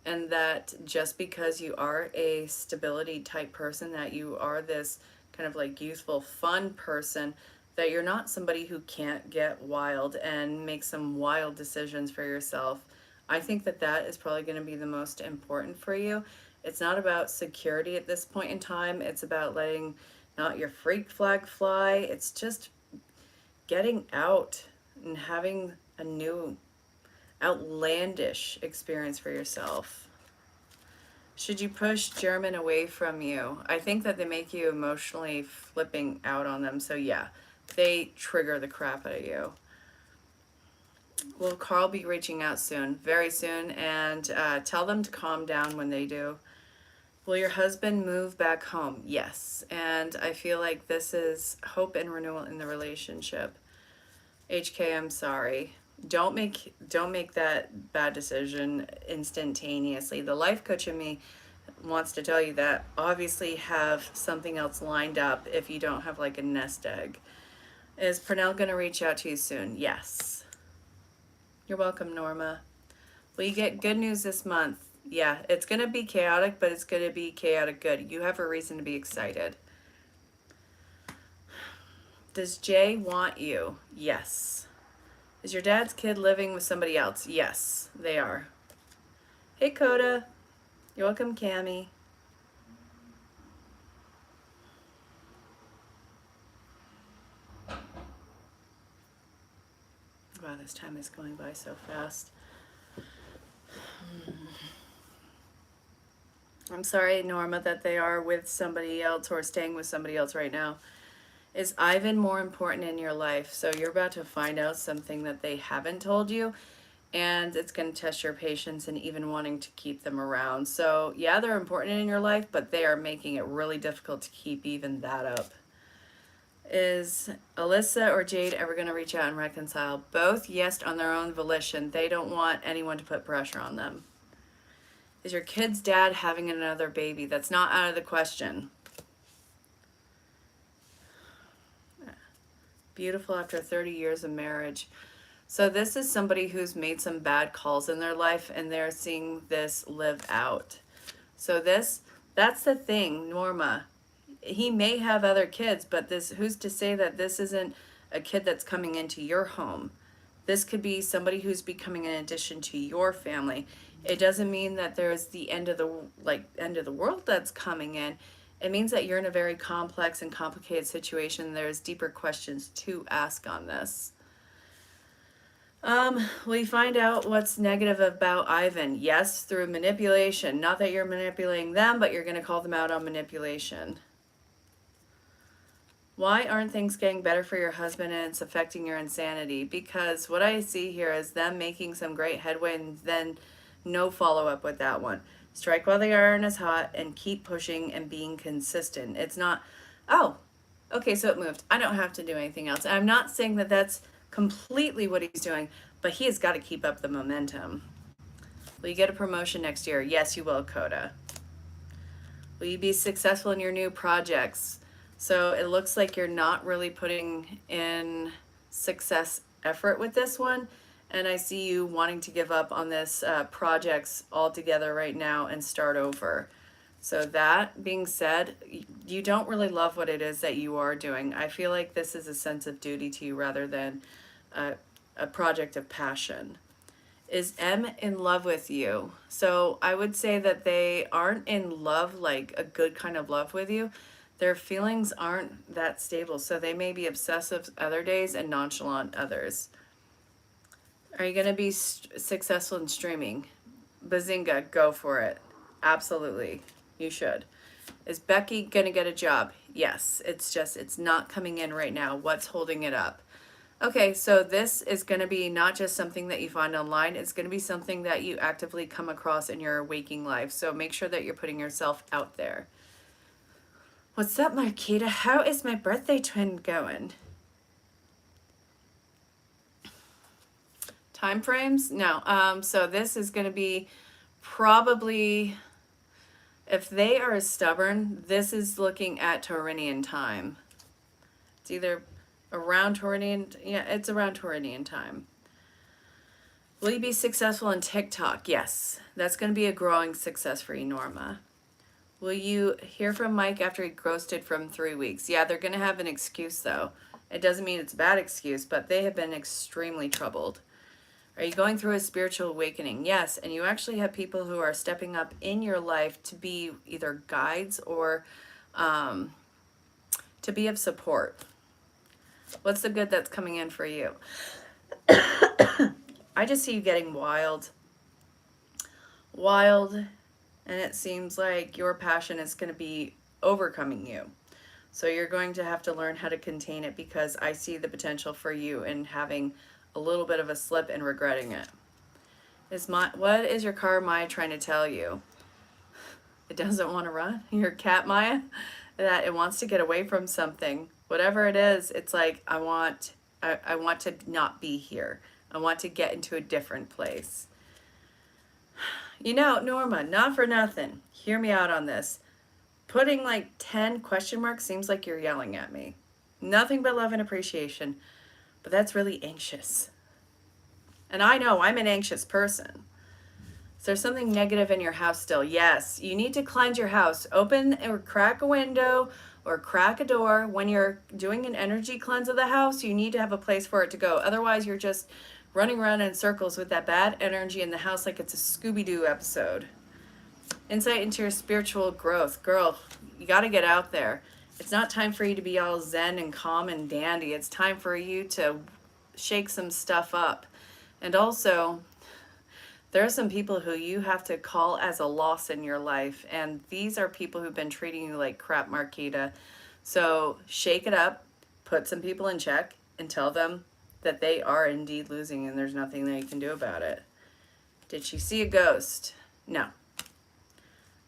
and that just because you are a stability type person, that you are this kind of like youthful, fun person, that you're not somebody who can't get wild and make some wild decisions for yourself. I think that that is probably going to be the most important for you. It's not about security at this point in time. It's about letting not your freak flag fly. It's just getting out and having a new outlandish experience for yourself. Should you push German away from you? I think that they make you emotionally flipping out on them. So yeah, they trigger the crap out of you. Will Carl be reaching out soon? Very soon. And tell them to calm down when they do. Will your husband move back home? Yes. And I feel like this is hope and renewal in the relationship. HK, I'm sorry. Don't make that bad decision instantaneously. The life coach in me wants to tell you that obviously have something else lined up if you don't have like a nest egg. Is Pernell going to reach out to you soon? Yes. You're welcome, Norma. Will you get good news this month? Yeah, it's going to be chaotic, but it's going to be chaotic good. You have a reason to be excited. Does Jay want you? Yes. Is your dad's kid living with somebody else? Yes, they are. Hey, Coda. You're welcome, Cammie. Wow, this time is going by so fast. I'm sorry, Norma, that they are with somebody else or staying with somebody else right now. Is Ivan more important in your life? So you're about to find out something that they haven't told you, and it's going to test your patience and even wanting to keep them around. So yeah, they're important in your life, but they are making it really difficult to keep even that up. Is Alyssa or Jade ever going to reach out and reconcile? Both, yes, on their own volition. They don't want anyone to put pressure on them. Is your kid's dad having another baby? That's not out of the question. Beautiful after 30 years of marriage. So this is somebody who's made some bad calls in their life and they're seeing this live out. So that's the thing, Norma. He may have other kids, but who's to say that this isn't a kid that's coming into your home? This could be somebody who's becoming an addition to your family. It doesn't mean that there's the end of the world that's coming in. It means that you're in a very complex and complicated situation. There's deeper questions to ask on this. Will you find out what's negative about Ivan? Yes, through manipulation. Not that you're manipulating them, but you're going to call them out on manipulation. Why aren't things getting better for your husband and it's affecting your insanity? Because what I see here is them making some great headway and then no follow up with that one. Strike while the iron is hot and keep pushing and being consistent. It's not, oh, okay, so it moved. I don't have to do anything else. I'm not saying that that's completely what he's doing, but he has got to keep up the momentum. Will you get a promotion next year? Yes, you will, Coda. Will you be successful in your new projects? So it looks like you're not really putting in success effort with this one. And I see you wanting to give up on this projects altogether right now and start over. So that being said, you don't really love what it is that you are doing. I feel like this is a sense of duty to you rather than a project of passion. Is M in love with you? So I would say that they aren't in love, like a good kind of love with you. Their feelings aren't that stable. So they may be obsessive other days and nonchalant others. Are you going to be successful in streaming? Bazinga, go for it. Absolutely. You should. Is Becky going to get a job? Yes. It's just, it's not coming in right now. What's holding it up? Okay, so this is going to be not just something that you find online, it's going to be something that you actively come across in your waking life. So make sure that you're putting yourself out there. What's up, Marquita? How is my birthday twin going? Time frames? No. So this is going to be probably, if they are stubborn, this is looking at Taurinian time. It's either around Taurinian, yeah, it's around Taurinian time. Will you be successful in TikTok? Yes, that's going to be a growing success for you, Norma. Will you hear from Mike after he ghosted from 3 weeks? Yeah, they're going to have an excuse though. It doesn't mean it's a bad excuse, but they have been extremely troubled. Are you going through a spiritual awakening? Yes, and you actually have people who are stepping up in your life to be either guides or to be of support. What's the good that's coming in for you? I just see you getting wild, and it seems like your passion is going to be overcoming you. So you're going to have to learn how to contain it because I see the potential for you in having a little bit of a slip and regretting it. What is your car Maya trying to tell you? It doesn't want to run? Your cat Maya? That it wants to get away from something. Whatever it is, it's like I want to not be here. I want to get into a different place. You know, Norma, not for nothing. Hear me out on this. Putting like 10 question marks seems like you're yelling at me. Nothing but love and appreciation. But that's really anxious. And I know I'm an anxious person. Is there something negative in your house still? Yes. You need to cleanse your house. Open or crack a window or crack a door. When you're doing an energy cleanse of the house, you need to have a place for it to go. Otherwise, you're just running around in circles with that bad energy in the house like it's a Scooby-Doo episode. Insight into your spiritual growth. Girl, you got to get out there. It's not time for you to be all zen and calm and dandy. It's time for you to shake some stuff up. And also, there are some people who you have to call as a loss in your life. And these are people who've been treating you like crap, Marquita. So shake it up, put some people in check, and tell them that they are indeed losing and there's nothing that you can do about it. Did she see a ghost? No.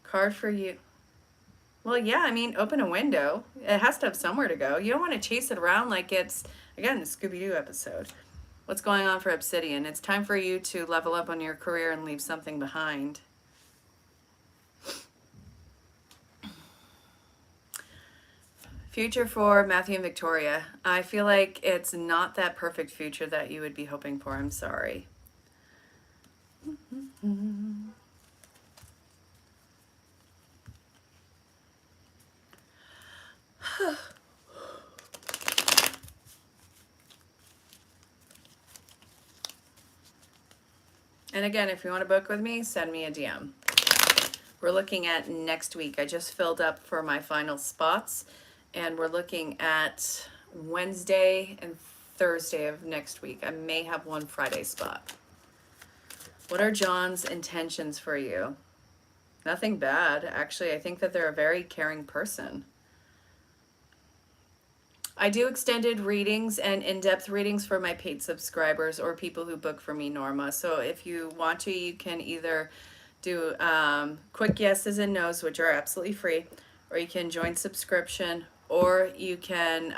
Card for you. Well, yeah, I mean, open a window. It has to have somewhere to go. You don't want to chase it around like it's, again, a Scooby-Doo episode. What's going on for Obsidian? It's time for you to level up on your career and leave something behind. Future for Matthew and Victoria. I feel like it's not that perfect future that you would be hoping for. I'm sorry. And again, if you want to book with me, send me a DM. We're looking at next week. I just filled up for my final spots, and we're looking at Wednesday and Thursday of next week. I may have one Friday spot. What are John's intentions for you? Nothing bad. Actually, I think that they're a very caring person. I do extended readings and in-depth readings for my paid subscribers or people who book for me, Norma. So if you want to, you can either do quick yeses and nos, which are absolutely free, or you can join subscription, or you can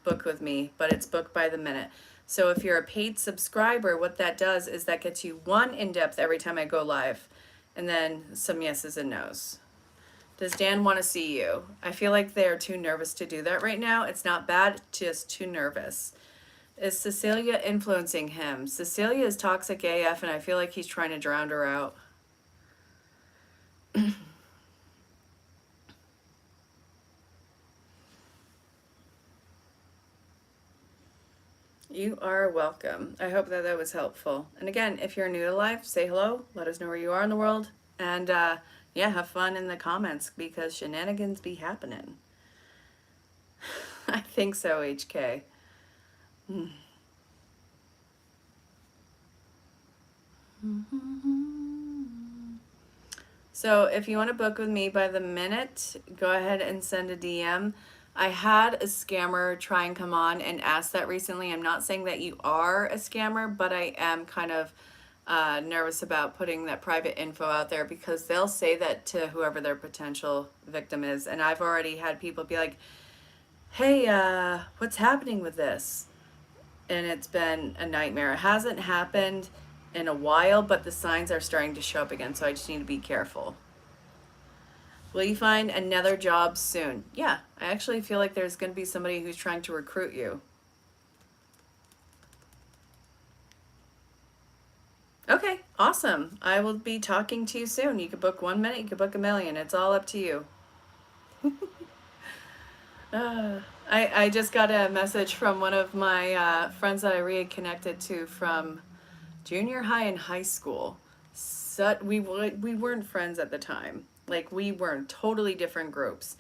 book with me, but it's booked by the minute. So if you're a paid subscriber, what that does is that gets you one in-depth every time I go live, and then some yeses and nos. Does Dan want to see you? I feel like they're too nervous to do that right now. It's not bad, just too nervous. Is Cecilia influencing him? Cecilia is toxic AF, and I feel like he's trying to drown her out. You are welcome. I hope that was helpful. And again, if you're new to life, say hello. Let us know where you are in the world. And yeah, have fun in the comments because shenanigans be happening. I think so, HK. So if you want to book with me by the minute, go ahead and send a DM. I had a scammer try and come on and ask that recently. I'm not saying that you are a scammer, but I am kind of nervous about putting that private info out there because they'll say that to whoever their potential victim is. And I've already had people be like, hey, what's happening with this? And it's been a nightmare. It hasn't happened in a while, but the signs are starting to show up again, so I just need to be careful. Will you find another job soon? Yeah, I actually feel like there's going to be somebody who's trying to recruit you. Okay, awesome. I will be talking to you soon. You could book 1 minute, you could book a million. It's all up to you. I just got a message from one of my friends that I reconnected to from junior high and high school. So we weren't friends at the time. Like, we were in totally different groups.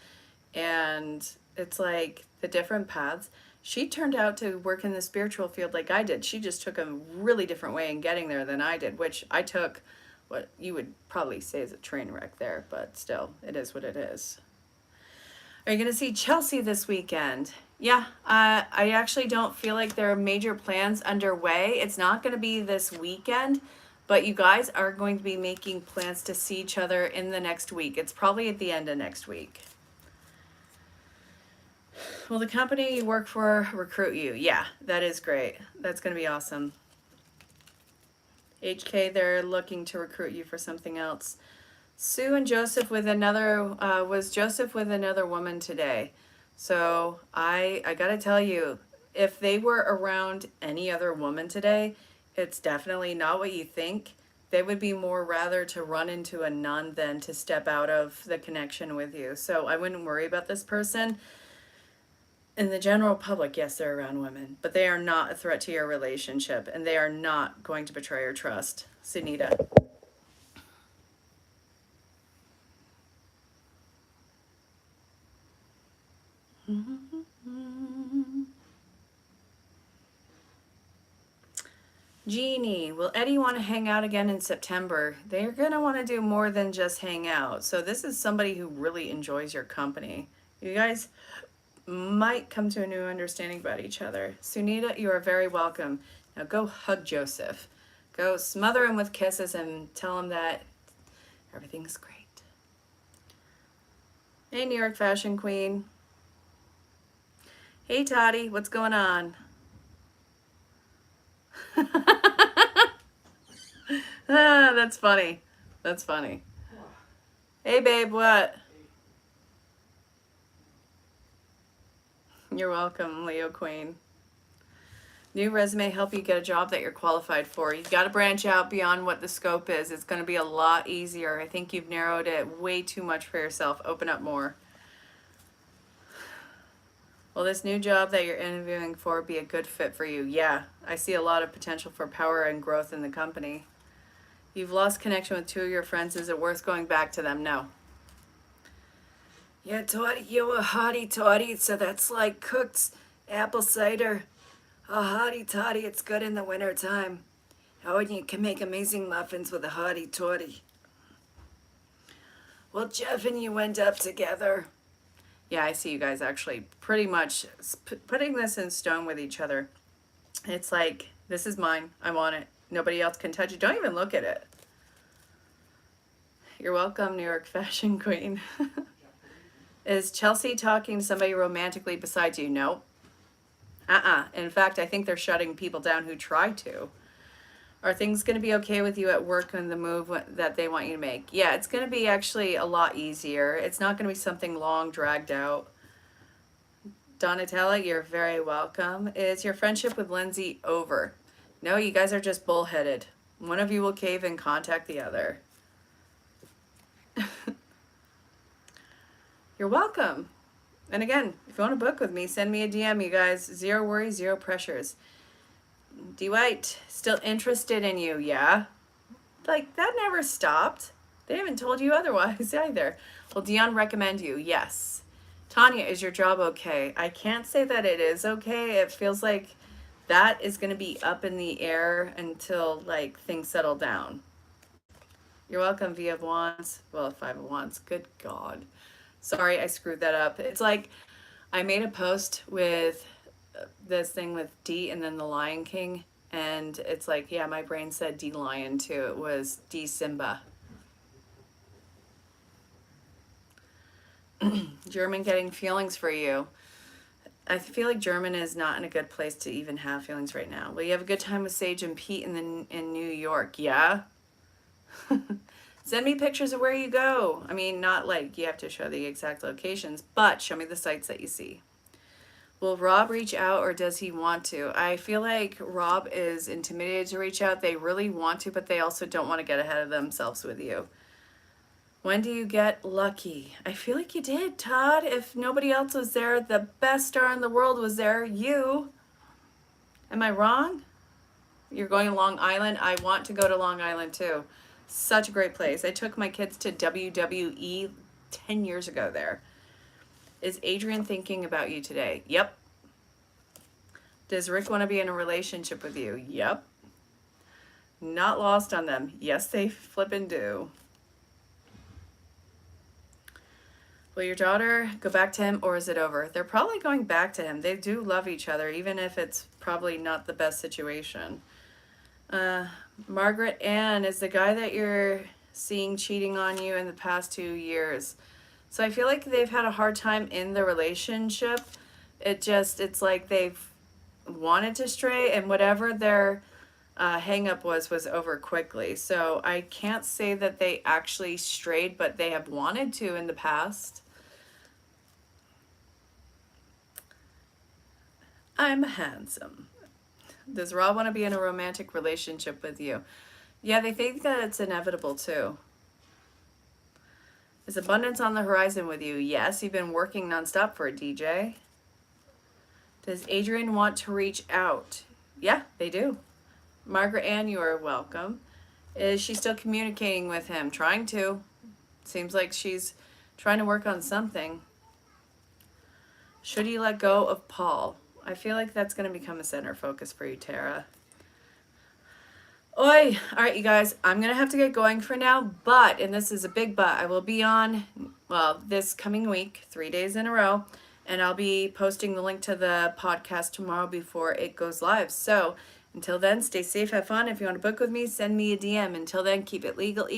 And it's like the different paths. She turned out to work in the spiritual field like I did. She just took a really different way in getting there than I did, which I took what you would probably say is a train wreck there, but still, it is what it is. Are you going to see Chelsea this weekend? Yeah, I actually don't feel like there are major plans underway. It's not going to be this weekend, but you guys are going to be making plans to see each other in the next week. It's probably at the end of next week. Will the company you work for recruit you? Yeah, that is great. That's going to be awesome. HK, they're looking to recruit you for something else. Sue and Joseph with another, was Joseph with another woman today. So I gotta tell you, if they were around any other woman today, it's definitely not what you think. They would be more rather to run into a nun than to step out of the connection with you. So I wouldn't worry about this person. In the general public, yes, they're around women, but they are not a threat to your relationship, and they are not going to betray your trust. Sunita. Jeannie, will Eddie want to hang out again in September? They're going to want to do more than just hang out. So this is somebody who really enjoys your company. You guys might come to a new understanding about each other. Sunita, you are very welcome. Now go hug Joseph. Go smother him with kisses and tell him that everything's great. Hey, New York Fashion Queen. Hey, Toddy, what's going on? That's funny. That's funny. Hey, babe, what? You're welcome, Leo Queen. New resume help you get a job that you're qualified for. You've got to branch out beyond what the scope is. It's going to be a lot easier. I think you've narrowed it way too much for yourself. Open up more. Will this new job that you're interviewing for be a good fit for you? Yeah, I see a lot of potential for power and growth in the company. You've lost connection with two of your friends. Is it worth going back to them? No. Yeah, Toddy, you're a hottie toddy, so that's like cooked apple cider. A hottie toddy, it's good in the winter time. Oh, and you can make amazing muffins with a hottie toddy. Well, Jeff and you end up together. Yeah, I see you guys actually pretty much putting this in stone with each other. It's like, this is mine. I want it. Nobody else can touch it. Don't even look at it. You're welcome, New York fashion queen. Is Chelsea talking to somebody romantically besides you? No. In fact, I think they're shutting people down who try to. Are things going to be okay with you at work and the move that they want you to make? Yeah, it's going to be actually a lot easier. It's not going to be something long, dragged out. Donatella, you're very welcome. Is your friendship with Lindsay over? No, you guys are just bullheaded. One of you will cave and contact the other. You're welcome. And again, if you want to book with me, send me a DM, you guys. Zero worries, zero pressures. D. White, still interested in you, yeah? Like, that never stopped. They haven't told you otherwise either. Will Dion recommend you? Yes. Tanya, is your job okay? I can't say that it is okay. It feels like that is going to be up in the air until, like, things settle down. You're welcome, V of Wands. Well, Five of Wands. Good God. Sorry, I screwed that up. It's like I made a post with this thing with D and then the Lion King, and it's like, yeah, my brain said D Lion too. It was D Simba. German getting feelings for you. I feel like German is not in a good place to even have feelings right now. Well, you have a good time with Sage and Pete in New York, yeah? Send me pictures of where you go. I mean, not like you have to show the exact locations, but show me the sights that you see. Will Rob reach out or does he want to? I feel like Rob is intimidated to reach out. They really want to, but they also don't want to get ahead of themselves with you. When do you get lucky? I feel like you did, Todd. If nobody else was there, the best star in the world was there, you. Am I wrong? You're going to Long Island? I want to go to Long Island too. Such a great place. I took my kids to WWE 10 years ago there. Is Adrian thinking about you today? Yep. Does Rick want to be in a relationship with you? Yep. Not lost on them. Yes, they flippin' do. Will your daughter go back to him or is it over? They're probably going back to him. They do love each other, even if it's probably not the best situation. Margaret Ann is the guy that you're seeing cheating on you in the past 2 years. So I feel like they've had a hard time in the relationship. It's like they've wanted to stray and whatever their hang up was over quickly. So I can't say that they actually strayed, but they have wanted to in the past. I'm handsome. Does Rob want to be in a romantic relationship with you? Yeah, they think that it's inevitable too. Is abundance on the horizon with you? Yes, you've been working nonstop for a DJ. Does Adrian want to reach out? Yeah, they do. Margaret Ann, you are welcome. Is she still communicating with him? Trying to. Seems like she's trying to work on something. Should he let go of Paul? I feel like that's going to become a center focus for you, Tara. Oi! All right, you guys, I'm going to have to get going for now, but, and this is a big but, I will be on, well, this coming week, 3 days in a row, and I'll be posting the link to the podcast tomorrow before it goes live. So until then, stay safe, have fun. If you want to book with me, send me a DM. Until then, keep it legal.